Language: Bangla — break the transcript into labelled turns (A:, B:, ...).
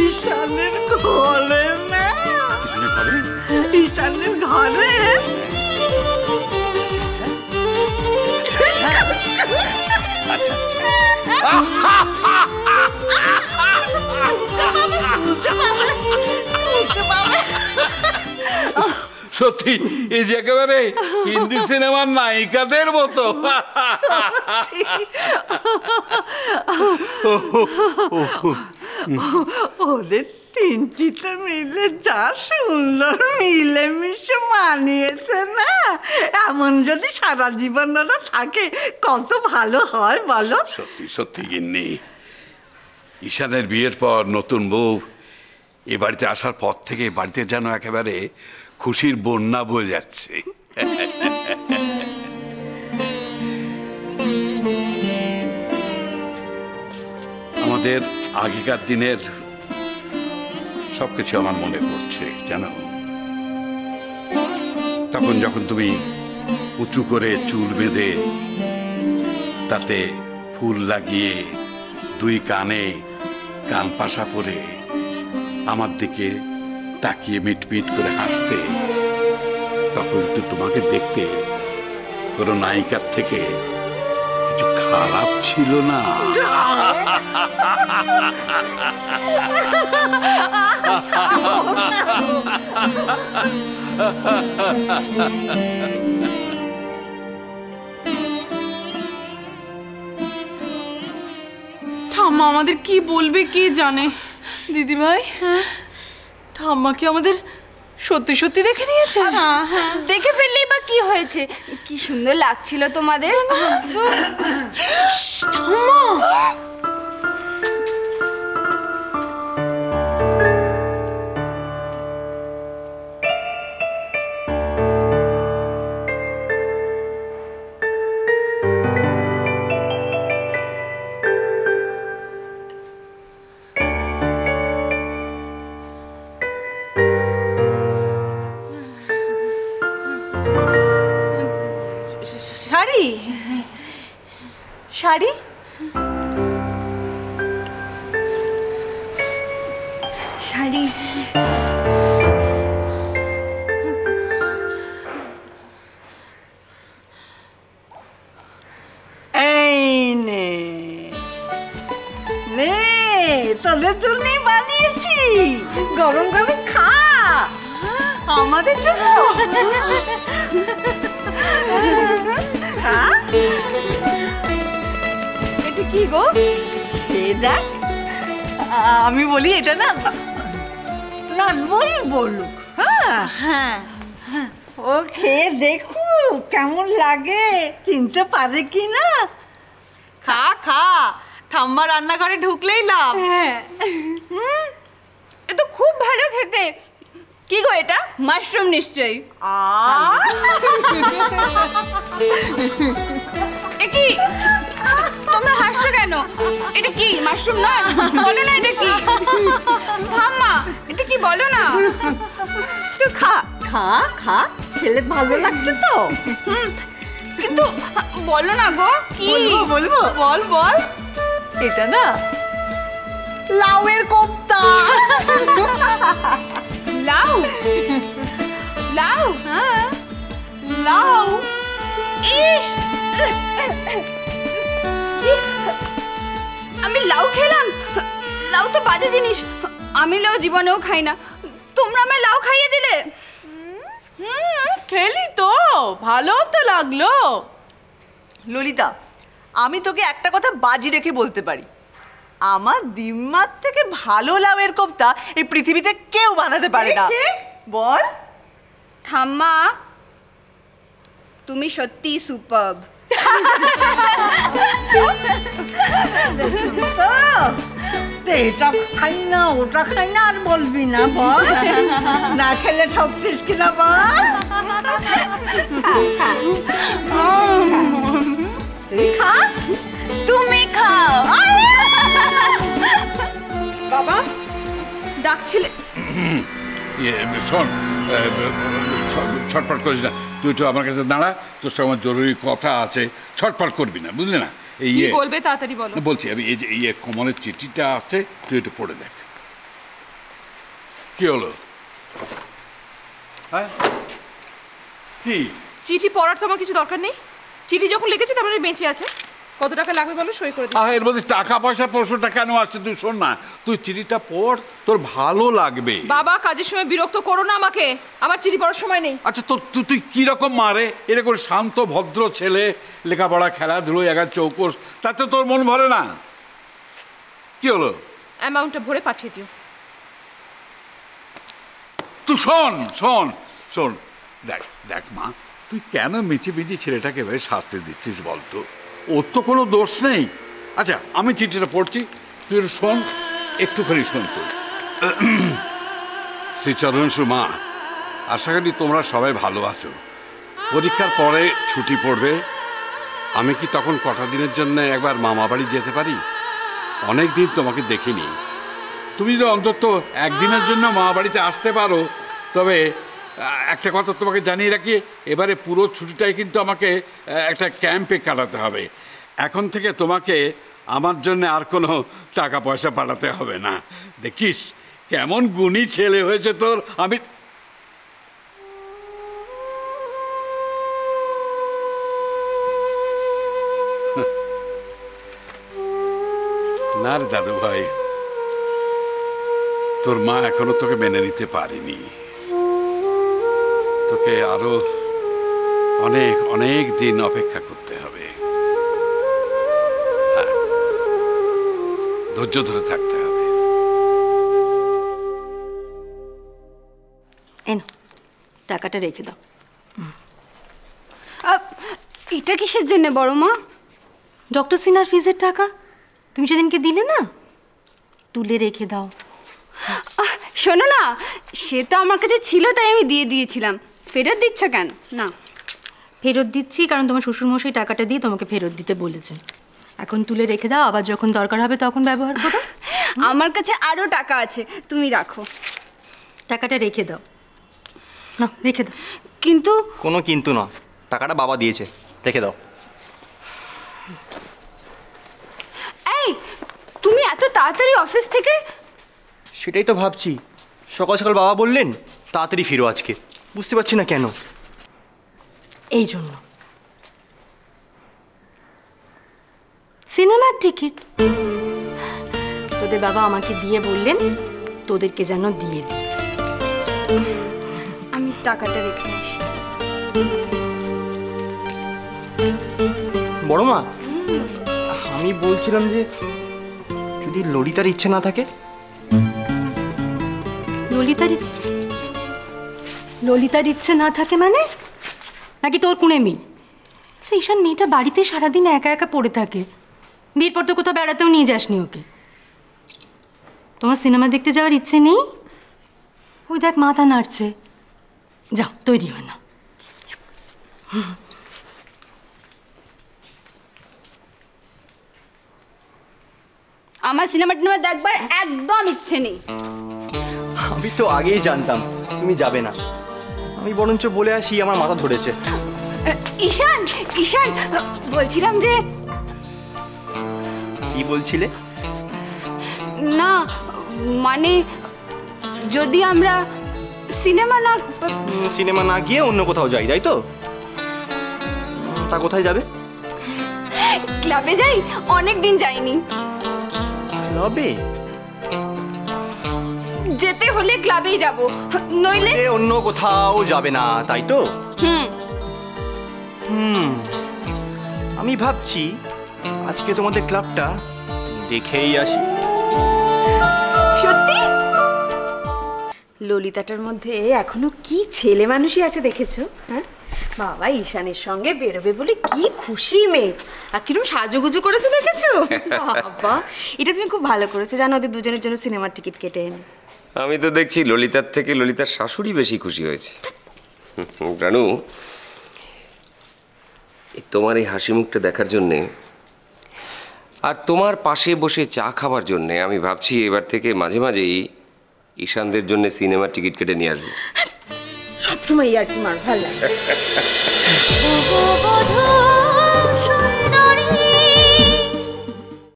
A: ঈশানের ঘরে না?
B: ঈশানের ঘরে?
A: ঈশানের ঘরে
B: আচ্ছা আচ্ছা সত্যি এই যে একেবারে হিন্দি সিনেমার নায়িকাদের মতো।
A: ওদের তিনটিতে মিলে যা সুন্দর মিলেমিশে মানিয়েছে না, এমন যদি সারা জীবন ওরা থাকে কত ভালো হয় বলো।
B: সত্যি সত্যি গিন্নি, ঈশানের বিয়ের পর নতুন বউ এ বাড়িতে আসার পর থেকে বাড়িতে যেন একেবারে খুশির বন্যা বয়ে যাচ্ছে। আমাদের আগেকার দিনের সবকিছু আমার মনে পড়ছে জানো। তখন যখন তুমি উঁচু করে চুল বেঁধে তাতে ফুল লাগিয়ে দুই কানে কান পাশা পরে আমার দিকে তাকিয়ে মিটমিট করে হাসতে, তখন তো তোমাকে দেখতে কোনো নায়িকার থেকে কিছু খারাপ ছিল না।
C: ঠাম্মা আমাদের কি বলবে কে জানে। দিদিভাই, ঠাম্মা কি আমাদের সত্যি সত্যি দেখে নিয়েছে?
D: দেখে ফেললেই বা কি হয়েছে, কি সুন্দর লাগছিল তোমাদের।
C: শাড়ি শাড়ি
D: শাড়ি
A: এই নে নে, তোদের জন্যই বানিয়েছি, গরম গরম খা। আমাদের জন্য
D: এটা কি গো?
A: দেখ, আমি বলি এটা না নাটবই বলুক। হ্যাঁ, ও খেয়ে দেখুক কেমন লাগে, চিনতে পারে কি না।
C: খা খা, ঠাম্মা রান্নাঘরে ঢুকলেই লাভ।
D: এ তো খুব ভালো খেতে। কি গো এটা? মাশরুম নিশ্চয়ই। এ কি, তোমরা হাসছো কেন? এটা কি মাশরুম নয়? বলো না এটা কি। ঠাম্মা এটা কি বলো না।
A: একটু খা খা খা, খেলে ভালো লাগছে তো।
D: কিন্তু বলো না গো কি।
A: বলবো, বল বল। এটা না লাউয়ের কোপ্তা।
D: লাউ? লাউ?
A: হ্যাঁ, লাউ।
D: ইস, আমি লাউ খেলাম? লাউ তো বাজে জিনিস, আমি লাউ জীবনেও খাই না। তোমরা আমায় লাউ খাইয়ে দিলে।
C: খেলি তো, ভালো তো লাগলো। ললিতা, আমি তোকে একটা কথা বাজি রেখে বলতে পারি, আমার দিম্মার থেকে ভালো লাউয়ের কোপ্তা এই পৃথিবীতে কেউ বানাতে পারে না। বল।
D: ঠাম্মা তুমি সত্যি সুপারব।
A: এটা খাই না ওটা খাই না আর বলবি না, বল। না খেলে ঠকতিস কিনা বল। তুই খা,
D: তুমি খাও। বাবা ডাকছিলে?
B: শোন, ছটফট করিস না, তুই একটু আমার কাছে দাঁড়া, তোর সঙ্গে আমার জরুরি কথা আছে। ছটফট করবি না, বুঝলি না?
E: কি বলবে তাড়াতাড়ি বলো।
B: বলছি আমি এই যে কমলের চিঠিটা আছে, তুই একটু পড়ে দেখ। কি হলো? হ্যাঁ কি
E: চিঠি পড়ার তোমার কিছু দরকার নেই। চিঠি যখন লিখেছে তার মানে বেঁচে আছে। কত টাকা লাগবে বলো, সই করে দিই।
B: এর মধ্যে টাকা পয়সার প্রশ্নটা কেন আসছে? তুই শোন না, তুই চিঠিটা পড়, তোর ভালো লাগবে।
E: বাবা কাজের সময় বিরক্ত করো না আমাকে, আমার চিঠি পড়ার সময় নেই।
B: আচ্ছা তুই কিরকম মারে? এরকম শান্ত ভদ্র ছেলে, লেখাপড়া খেলাধুলো এগার চৌকোস, তাতে তোর মন ভরে না? কি হলো?
E: অ্যামাউন্টটা ভরে পাঠিয়ে দিও।
B: তুই শোন শোন শোন, দেখ দেখ মা, তুই কেন মিছিমিছি ছেলেটাকে এভাবে শাস্তি দিচ্ছিস বলতো? ওর তো কোনো দোষ নেই। আচ্ছা আমি চিঠিটা পড়ছি, তুই একটু শোন, একটুখানি শোন তুই। শ্রীচরণসু মা, আশা করি তোমরা সবাই ভালো আছো। পরীক্ষার পরে ছুটি পড়বে, আমি কি তখন কটা দিনের জন্য একবার মামা বাড়ি যেতে পারি? অনেক দিন তোমাকে দেখিনি। তুমি যদি অন্তত একদিনের জন্য মামা বাড়িতে আসতে পারো, তবে একটা কথা তোমাকে জানিয়ে রাখি, এবারে পুরো ছুটিটাই কিন্তু আমাকে একটা ক্যাম্পে কাটাতে হবে। এখন থেকে তোমাকে আমার জন্য আর কোনো টাকা পয়সা পাঠাতে হবে না। দেখছিস কেমন গুণী ছেলে হয়েছে তোর। আমি না রে দাদু ভাই, তোর মা এখনো তোকে মেনে নিতে পারেনি। তোকে আরো অনেক অনেক দিন অপেক্ষা করতে হবে। হ্যাঁ, ধৈর্য ধরে থাকতে হবে।
F: এনো টাকাটা রেখে দাও।
D: এটা কিসের জন্য বড় মা?
F: ডক্টর সিনহার ফিজের টাকা তুমি সেদিনকে দিলে না, তুলে রেখে দাও।
D: শোনো না, সে তো আমার কাছে ছিল তাই আমি দিয়ে দিয়েছিলাম। ফেরত দিচ্ছ কেন? না,
F: ফেরত দিচ্ছি কারণ তোমার শ্বশুরমশাই টাকাটা দিয়ে তোমাকে ফেরত দিতে বলেছেন। এখন তুলে রেখে দাও, আবার যখন দরকার হবে তখন ব্যবহার করো।
D: আমার কাছে আরও টাকা আছে, তুমি রাখো।
F: টাকাটা রেখে দাও। না রেখে দাও।
D: কিন্তু
G: কোনো কিন্তু না, টাকাটা বাবা দিয়েছে, রেখে দাও।
D: এই, তুমি এত তাড়াতাড়ি অফিস থেকে?
G: সেটাই তো ভাবছি, সকাল সকাল বাবা বললেন তাড়াতাড়ি ফিরো আজকে, বুঝতে পারছি না কেন।
F: এই জন্য সিনেমার টিকিট তোদের বাবা আমাকে দিয়ে বললেন তোদেরকে যেন দিয়ে দিই।
D: আমি টাকাটা রেখে আসি।
G: বড় মা, আমি বলছিলাম যে যদি ললিতার ইচ্ছে না থাকে?
F: ললিতার ইচ্ছে না থাকে মানে? নাকি তোর কুঁড়ে মেয়ে? আচ্ছা ঈশান, মেয়েটা বাড়িতে সারাদিন একা একা পড়ে থাকে, বিয়ের পর তো কোথাও বেড়াতেও নিয়ে যাসনি ওকে। তোমার সিনেমা দেখতে যাওয়ার ইচ্ছে নেই? ওই দেখ মাথা নাড়ছে, যাও তৈরি হয় না।
D: আমার সিনেমা টিনেমা দেখবার একদম ইচ্ছে নেই।
G: আমি তো আগেই জানতাম তুমি যাবে না, আমি বরঞ্চ বলে আসি আমার মাথা ধরেছে।
D: ঈশান, ঈশান, বলছিলাম যে।
G: কি বলছিলে?
D: না মানে যদি আমরা
G: সিনেমা না গিয়ে অন্য কোথাও যাই, তাই তো? তা কোথায় যাবে?
D: ক্লাবে যাই, অনেক দিন যাইনি।
G: ক্লাবে?
D: যেতে হলে ক্লাবেই যাব, নইলে
G: অন্য কোথাও যাবে না, তাই তো? আমি ভাবছি আজকে তোমাদের ক্লাবটা দেখেই আসি।
D: সত্যি?
H: ললিতাটার মধ্যে এখনো কি ছেলে মানুষই আছে দেখেছো? হ্যাঁ, বাবা ঈশানের সঙ্গে বেরোবে বলে কি খুশি মেয়ে, আর কিরকম সাজুগুজু করেছে দেখেছো? বাবা, এটা তুমি খুব ভালো করেছো জানো, ওদের দুজনের জন্য সিনেমার টিকিট কেটে এনে।
I: আমি তো দেখছি ললিতার থেকে ললিতার শাশুড়ি বেশি খুশি হয়েছে। রানু, তোমার এই হাসি মুখটা দেখার জন্যে আর তোমার পাশে বসে চা খাবার জন্যে আমি ভাবছি এবার থেকে মাঝে মাঝেই ঈশানদের জন্য সিনেমার টিকিট কেটে নিয়ে আসবো।
H: সবসময় আর কি মার ভালো লাগে।